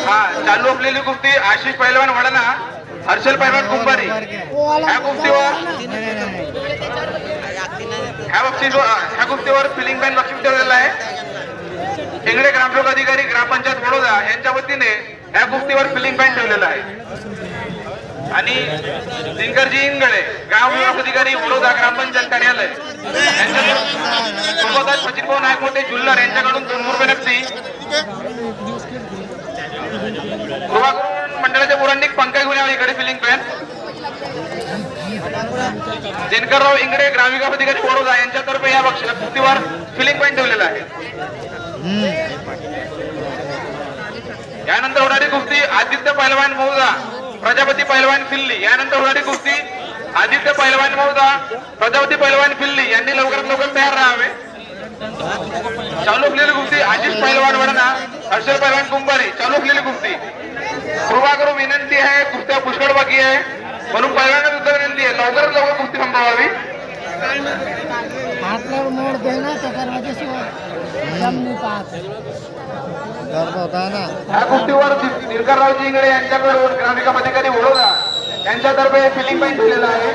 हा चालू असलेली कुस्ती आशिष पैलवान वडना हर्षल पैलवान कुंभारी ह्या कुस्तीवर फिलिंग बॅन बक्षीस ठेवलेलं आहे। इंगळे ग्रामसेवक अधिकारी ग्रामपंचायत वडोदा यांच्या वतीने ह्या कुस्तीवर फिलिंग बॅन ठेवलेला आहे आणि दिनकरजी इंगळे ग्रामविकास अधिकारी वडोदा ग्रामपंचायत कार्यालय यांच्यासोबत सचिन भाऊ नायकवटे जुल्लर यांच्याकडून 200 रुपये नगदी मंडळाच्या पुराणिक पंकज घेऊन यावे इकडे फिलिंग पॅन दिनकरराव इंगळे ग्रामविकास अधिकारी वडोदा यांच्यातर्फे या कुस्तीवर फिलिंग पॅन ठेवलेला आहे। यानंतर होणारी कुस्ती आदित्य पैलवान मौजा प्रजापती पैलवान फिल्ली यानंतर होणारी कुस्ती आदित्य पैलवान मौजा प्रजापती पैलवान फिल्ली यांनी लवकरात लवकर तयार राहावे। चालू असलेली कुस्ती आशिष पैलवान वडना हर्षल पैलवान कुंभारी चालू असलेली कुस्ती कृपा करून विनंती आहे कुस्त्या पुष्कळ बाकी आहे म्हणून पैलवानांना सुद्धा विनंती आहे लवकरात लवकर कुस्ती संपवावी। मोड देना ह्या कुस्तीवर दिनकररावजी इंगळे यांच्याकडून ग्रामविकास अधिकारी वडोदा यांच्यातर्फे फिलिंग पॉईंट दिलेला आहे।